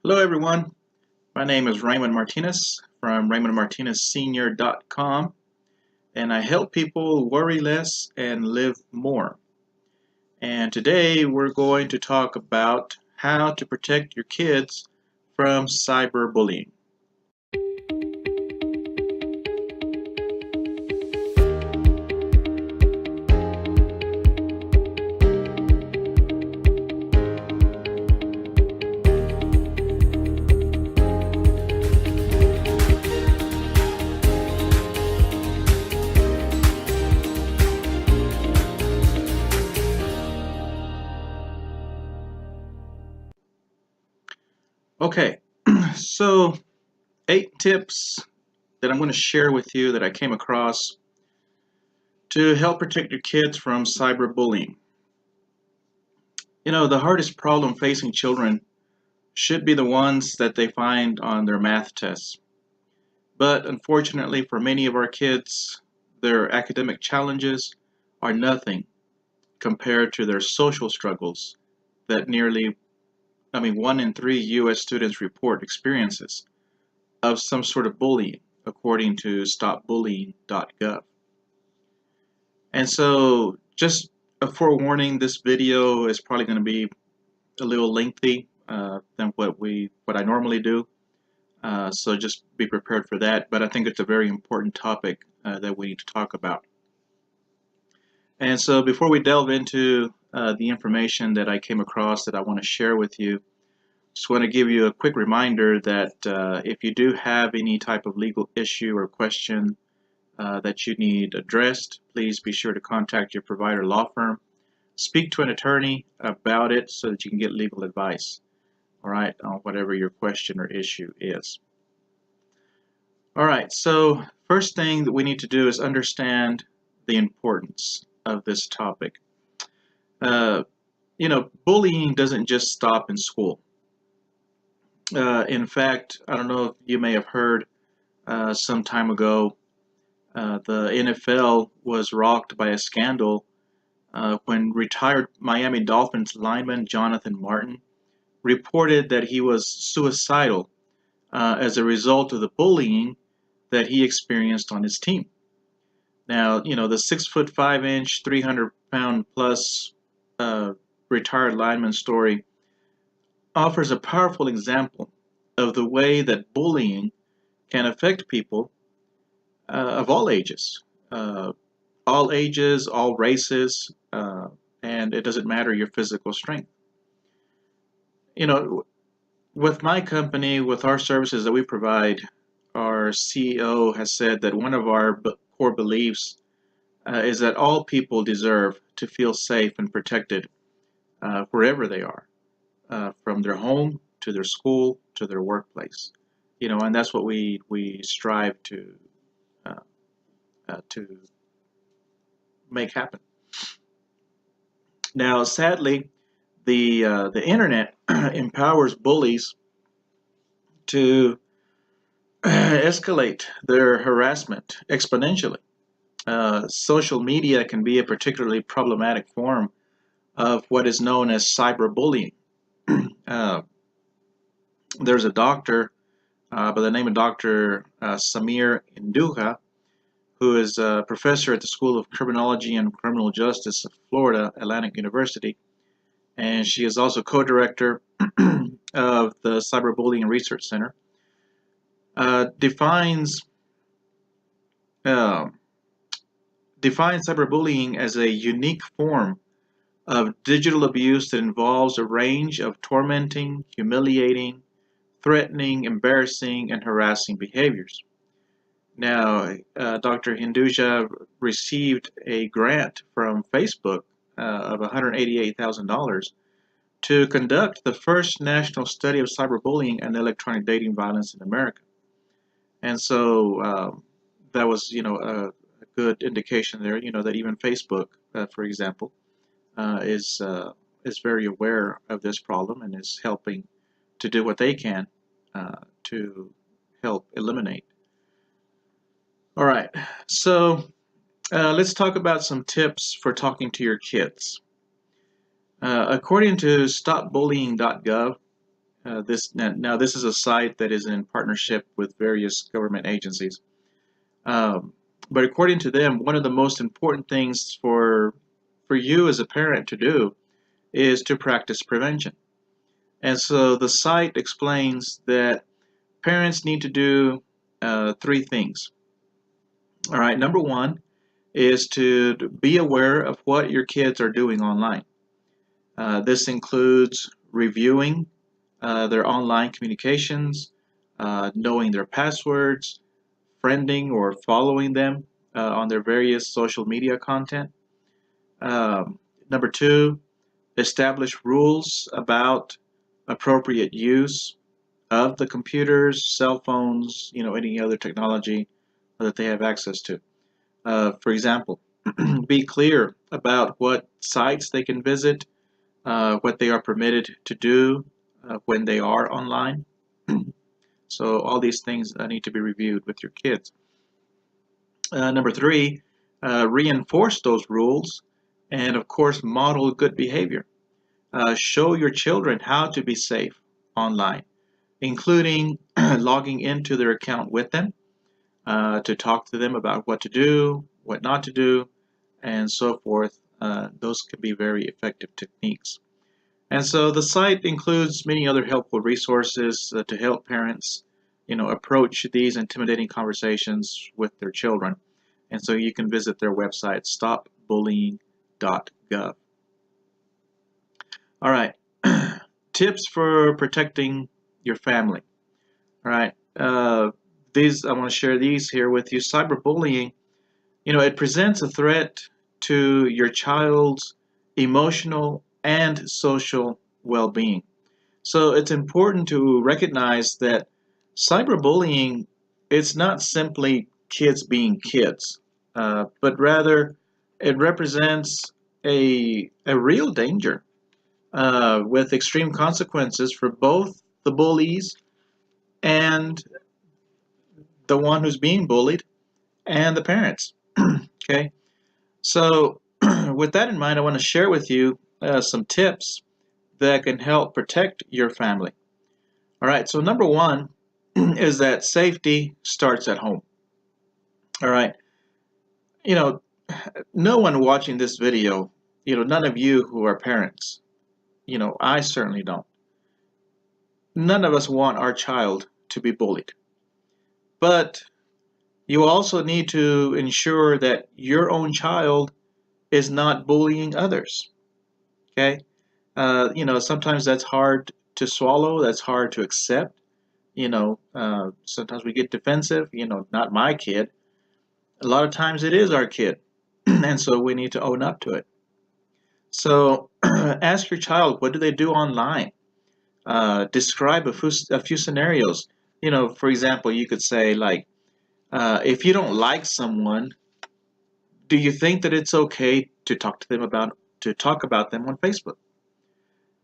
Hello everyone, my name is Raymond Martinez from RaymondMartinezSenior.com, and I help people worry less and live more. And today we're going to talk about how to protect your kids from cyberbullying. Okay, so 8 tips that I'm going to share with you that I came across to help protect your kids from cyberbullying. You know, the hardest problem facing children should be the ones that they find on their math tests. But unfortunately for many of our kids, their academic challenges are nothing compared to their social struggles that 1 in 3 U.S. students report experiences of some sort of bullying, according to stopbullying.gov. And so, just a forewarning, this video is probably going to be a little lengthy than what I normally do. So just be prepared for that. But I think it's a very important topic that we need to talk about. And so before we delve into the information that I came across that I want to share with you, just want to give you a quick reminder that if you do have any type of legal issue or question that you need addressed, please be sure to contact your provider law firm. Speak to an attorney about it so that you can get legal advice, all right, on whatever your question or issue is. All right, so first thing that we need to do is understand the importance of this topic. You know, bullying doesn't just stop in school. In fact, I don't know if you may have heard some time ago, the NFL was rocked by a scandal when retired Miami Dolphins lineman Jonathan Martin reported that he was suicidal as a result of the bullying that he experienced on his team. Now, you know, the 6'5", 300-pound plus retired lineman story offers a powerful example of the way that bullying can affect people of all ages, all races, and it doesn't matter your physical strength. You know, with my company, with our services that we provide, our CEO has said that one of our core beliefs is that all people deserve to feel safe and protected wherever they are, from their home to their school to their workplace. You know, and that's what we strive to make happen. Now, sadly, the internet empowers bullies to escalate their harassment exponentially. Social media can be a particularly problematic form of what is known as cyberbullying. There's a doctor by the name of Dr. Samir Induja, who is a professor at the School of Criminology and Criminal Justice of Florida Atlantic University, and she is also co-director of the Cyberbullying Research Center. Defines cyberbullying as a unique form of digital abuse that involves a range of tormenting, humiliating, threatening, embarrassing, and harassing behaviors. Now, Dr. Hinduja received a grant from Facebook of $188,000 to conduct the first national study of cyberbullying and electronic dating violence in America. And so that was, you know, a good indication there, you know, that even Facebook, for example, is very aware of this problem and is helping to do what they can to help eliminate. All right, so let's talk about some tips for talking to your kids. According to stopbullying.gov, Now this is a site that is in partnership with various government agencies. Um, but according to them, one of the most important things for you as a parent to do is to practice prevention. And so the site explains that parents need to do three things. All right, number one is to be aware of what your kids are doing online. This includes reviewing their online communications, knowing their passwords, friending or following them on their various social media content. Number two, establish rules about appropriate use of the computers, cell phones, any other technology that they have access to. For example, be clear about what sites they can visit, what they are permitted to do when they are online. So all these things need to be reviewed with your kids. Number three, reinforce those rules and, of course, model good behavior. Show your children how to be safe online, including logging into their account with them to talk to them about what to do, what not to do, and so forth. Those can be very effective techniques. And so the site includes many other helpful resources to help parents, approach these intimidating conversations with their children. And so you can visit their website, stopbullying.gov. All right, tips for protecting your family. All right, these I want to share these here with you. Cyberbullying, it presents a threat to your child's emotional and social well-being. So it's important to recognize that cyberbullying, it's not simply kids being kids, but rather it represents a real danger with extreme consequences for both the bullies and the one who's being bullied and the parents. Okay, so with that in mind, I want to share with you some tips that can help protect your family. All right, so number one is that safety starts at home. All right, you know, no one watching this video, none of you who are parents, I certainly don't. None of us want our child to be bullied. But you also need to ensure that your own child is not bullying others. Okay? Sometimes that's hard to swallow, that's hard to accept. Sometimes we get defensive, not my kid. A lot of times it is our kid. And so we need to own up to it. So ask your child, what do they do online? Describe a few scenarios. For example, you could say, like, if you don't like someone, do you think that it's okay to talk about them on Facebook?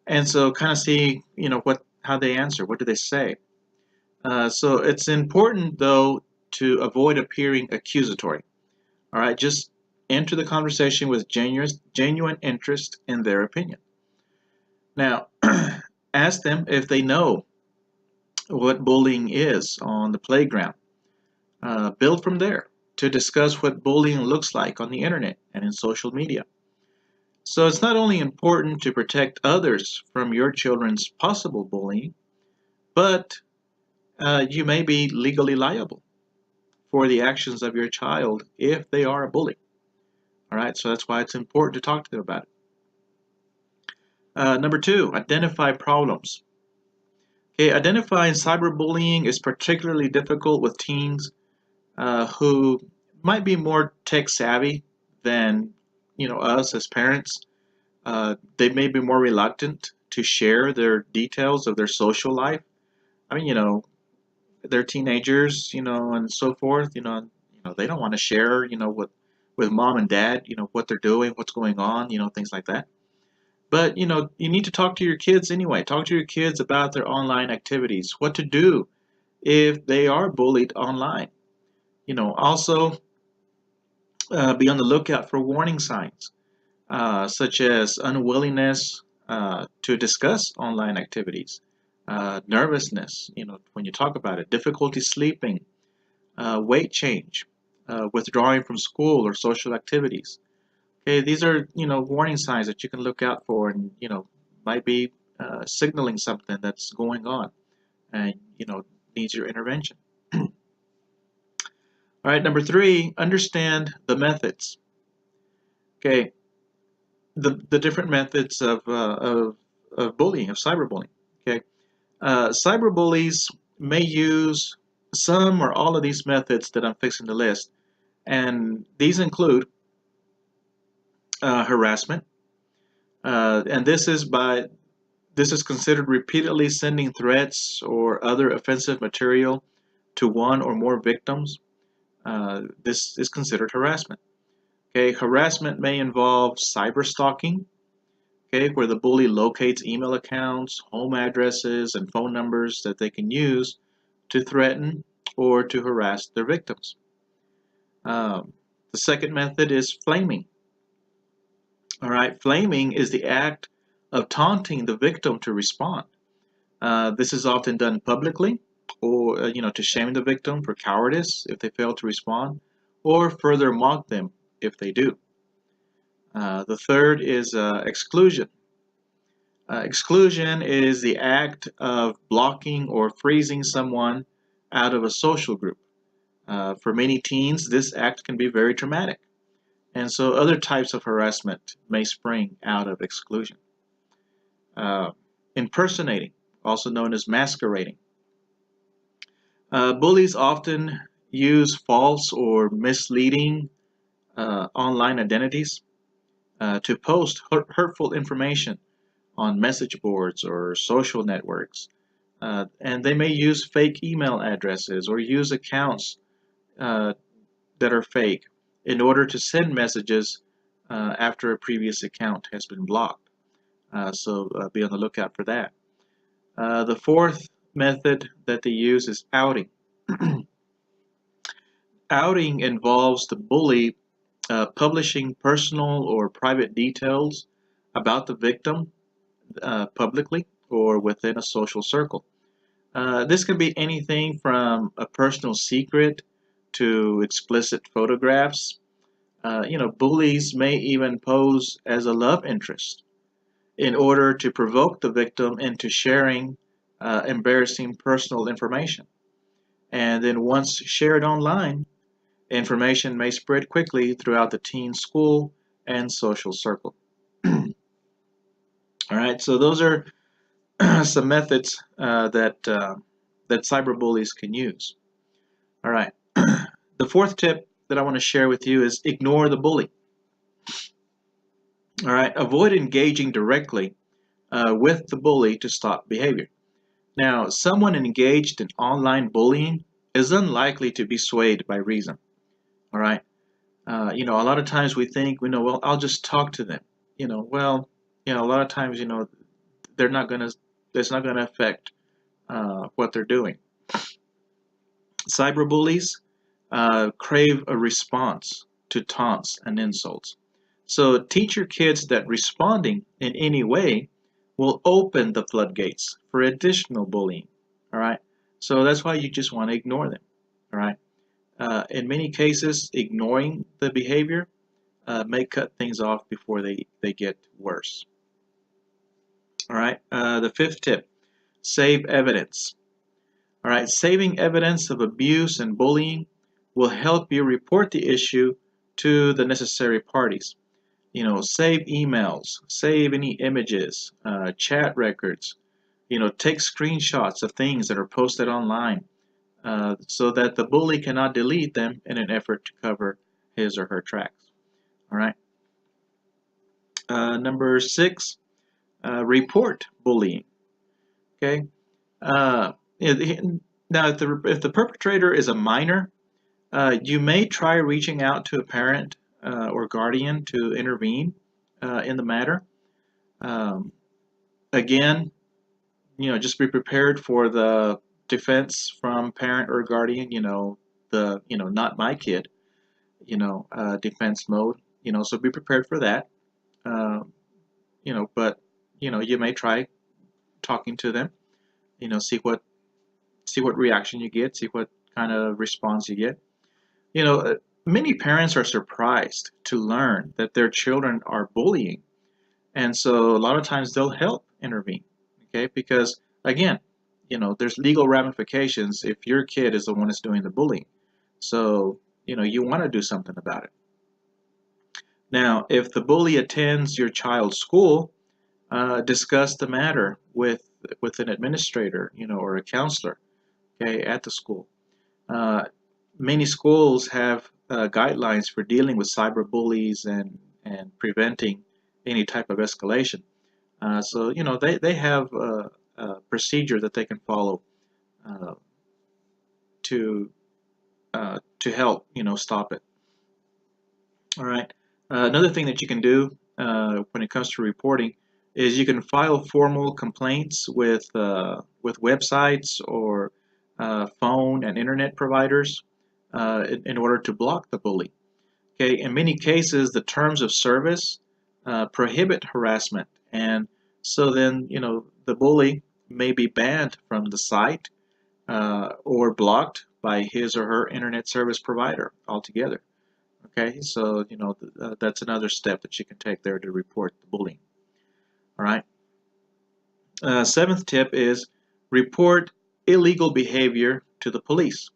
And so kind of see, how they answer. What do they say? So it's important, though, to avoid appearing accusatory. All right, just enter the conversation with genuine interest in their opinion. Now, ask them if they know what bullying is on the playground. Build from there to discuss what bullying looks like on the internet and in social media. So it's not only important to protect others from your children's possible bullying, but you may be legally liable for the actions of your child if they are a bully. All right, so that's why it's important to talk to them about it. Number two, identify problems. Okay, identifying cyberbullying is particularly difficult with teens who might be more tech savvy than us as parents. They may be more reluctant to share their details of their social life. I mean, they're teenagers, and so forth. They don't want to share, with mom and dad, what they're doing, what's going on, things like that. But you need to talk to your kids anyway. Talk to your kids about their online activities, what to do if they are bullied online. Also be on the lookout for warning signs, such as unwillingness to discuss online activities, nervousness, when you talk about it, difficulty sleeping, weight change, withdrawing from school or social activities. Okay, these are, warning signs that you can look out for and, might be signaling something that's going on and, needs your intervention. All right, number 3, understand the methods. Okay, the different methods of bullying, of cyberbullying. Okay, cyberbullies may use some or all of these methods that I'm fixing to list, and these include harassment, and this is considered repeatedly sending threats or other offensive material to one or more victims. This is considered harassment. Okay, harassment may involve cyber stalking, okay, where the bully locates email accounts, home addresses, and phone numbers that they can use to threaten or to harass their victims. The second method is flaming. All right, flaming is the act of taunting the victim to respond. This is often done publicly, or to shame the victim for cowardice if they fail to respond, or further mock them if they do. The third is exclusion. Exclusion is the act of blocking or freezing someone out of a social group. For many teens, this act can be very traumatic, and so other types of harassment may spring out of exclusion. Impersonating, also known as masquerading. Bullies often use false or misleading online identities to post hurtful information on message boards or social networks. And they may use fake email addresses or use accounts that are fake in order to send messages after a previous account has been blocked. So be on the lookout for that. The fourth method that they use is outing. Outing involves the bully publishing personal or private details about the victim publicly or within a social circle. This can be anything from a personal secret to explicit photographs. Bullies may even pose as a love interest in order to provoke the victim into sharing embarrassing personal information. And then once shared online, information may spread quickly throughout the teen school and social circle. All right, so those are some methods that cyberbullies can use. All right, the fourth tip that I want to share with you is ignore the bully. All right, avoid engaging directly with the bully to stop behavior. Now, someone engaged in online bullying is unlikely to be swayed by reason. All right, a lot of times we think, well, I'll just talk to them. A lot of times, they're not gonna, it's not gonna affect what they're doing. Cyberbullies crave a response to taunts and insults. So teach your kids that responding in any way will open the floodgates for additional bullying. All right. So that's why you just want to ignore them. All right. In many cases, ignoring the behavior may cut things off before they get worse. All right. The fifth tip: save evidence. All right. Saving evidence of abuse and bullying will help you report the issue to the necessary parties. Save emails, save any images, chat records, take screenshots of things that are posted online so that the bully cannot delete them in an effort to cover his or her tracks. All right. Number 6, report bullying. Okay. Now, if the perpetrator is a minor, you may try reaching out to a parent or guardian to intervene in the matter. Again, just be prepared for the defense from parent or guardian. Not my kid. Defense mode. So be prepared for that. But you may try talking to them. see what reaction you get, see what kind of response you get. Many parents are surprised to learn that their children are bullying, and so a lot of times they'll help intervene, okay? Because again, there's legal ramifications if your kid is the one that's doing the bullying. So, you want to do something about it. Now, if the bully attends your child's school, discuss the matter with an administrator, or a counselor, okay, at the school. Many schools have guidelines for dealing with cyberbullies and preventing any type of escalation. So they have a procedure that they can follow uh, to help stop it. All right. Another thing that you can do when it comes to reporting is you can file formal complaints with websites or phone and internet providers in order to block the bully. Okay. In many cases, the terms of service prohibit harassment, and so then the bully may be banned from the site or blocked by his or her internet service provider altogether. Okay, so that's another step that you can take there to report the bullying. All right. Seventh tip is report illegal behavior to the police.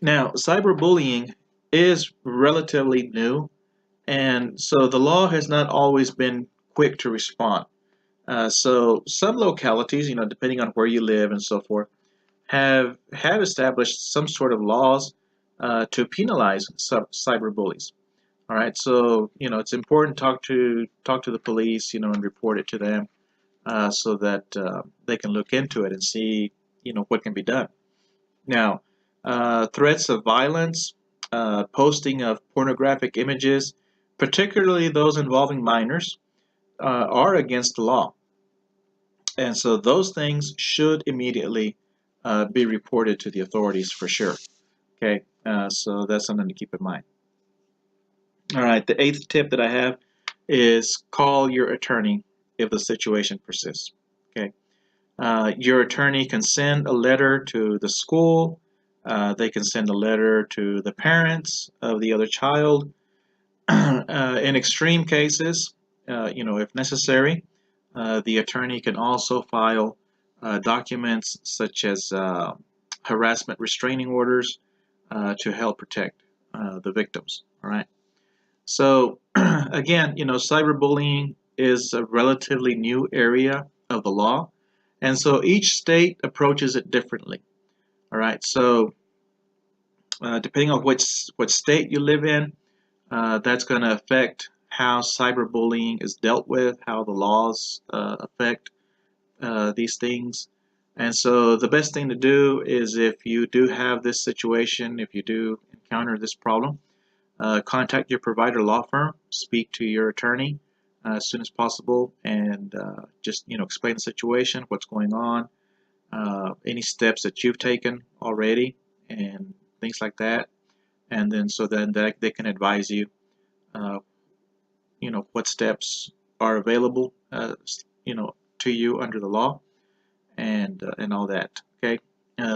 Now, cyberbullying is relatively new, and so the law has not always been quick to respond. So some localities, depending on where you live and so forth, have established some sort of laws to penalize cyberbullies. All right, so it's important to talk to the police, and report it to them, so that they can look into it and see, what can be done. Now, threats of violence, posting of pornographic images, particularly those involving minors, are against the law, and so those things should immediately be reported to the authorities for sure. Okay, so that's something to keep in mind. All right, the eighth tip that I have is call your attorney if the situation persists. Okay, your attorney can send a letter to the school. They can send a letter to the parents of the other child. In extreme cases, if necessary, the attorney can also file documents such as harassment restraining orders to help protect the victims. All right. So again, cyberbullying is a relatively new area of the law, and so each state approaches it differently. All right. So depending on what state you live in, that's going to affect how cyberbullying is dealt with, how the laws affect these things. And so the best thing to do is, if you do have this situation, if you do encounter this problem, contact your provider law firm, speak to your attorney as soon as possible, and just explain the situation, what's going on, any steps that you've taken already, and things like that. And then so then that they can advise you, what steps are available, to you under the law, and all that. Okay,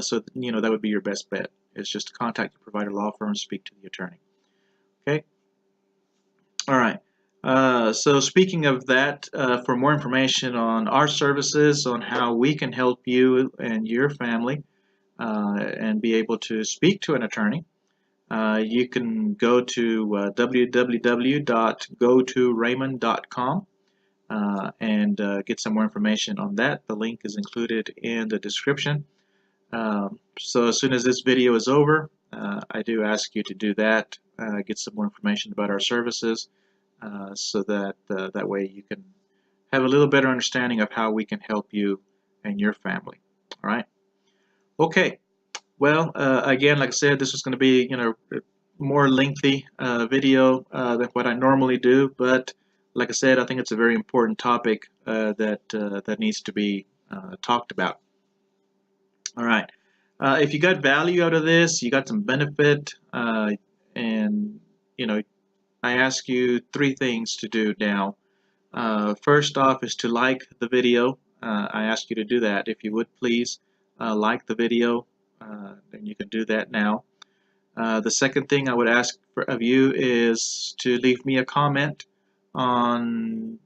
so that would be your best bet. Is just to contact your provider law firm, speak to the attorney. Okay. All right. So speaking of that, for more information on our services, on how we can help you and your family, and be able to speak to an attorney, you can go to www.gotoraymond.com and get some more information on that. The link is included in the description. So as soon as this video is over, I do ask you to do that, get some more information about our services, so that that way you can have a little better understanding of how we can help you and your family. All right. Okay. Well, again, like I said, this is going to be a more lengthy video than what I normally do, but like I said, I think it's a very important topic that needs to be talked about. All right. If you got value out of this, you got some benefit, and I ask you three things to do now. First off is to like the video, I ask you to do that. If you would please like the video, then you can do that now. The second thing I would ask of you is to leave me a comment on,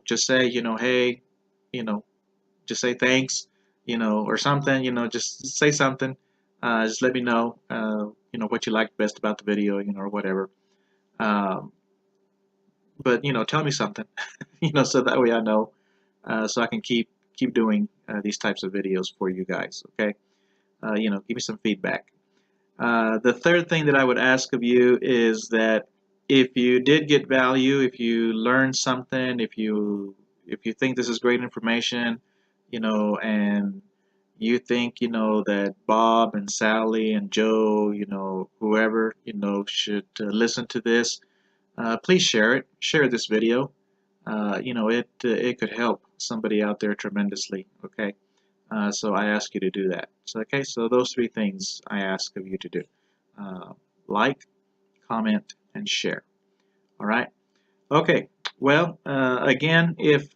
just say, hey, just say thanks, or something, just say something. Just let me know, what you liked best about the video, or whatever. Um, but, tell me something, so that way I know, so I can keep doing these types of videos for you guys, okay? Give me some feedback. The third thing that I would ask of you is that if you did get value, if you learned something, if you think this is great information, and you think, that Bob and Sally and Joe, whoever, should listen to this, please share it. Share this video. It could help somebody out there tremendously. Okay. So I ask you to do that. So okay, so those three things I ask of you to do: uh, like, comment, and share. All right. Okay. Well, again, if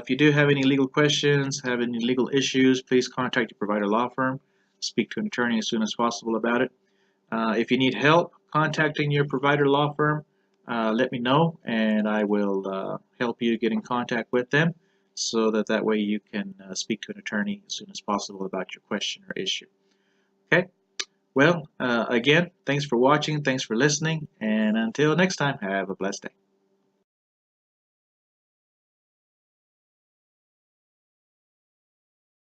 you do have any legal questions, have any legal issues, please contact your provider law firm. Speak to an attorney as soon as possible about it. If you need help contacting your provider law firm, let me know, and I will help you get in contact with them, so that way you can speak to an attorney as soon as possible about your question or issue. Okay? Well, again, thanks for watching, thanks for listening, and until next time, have a blessed day.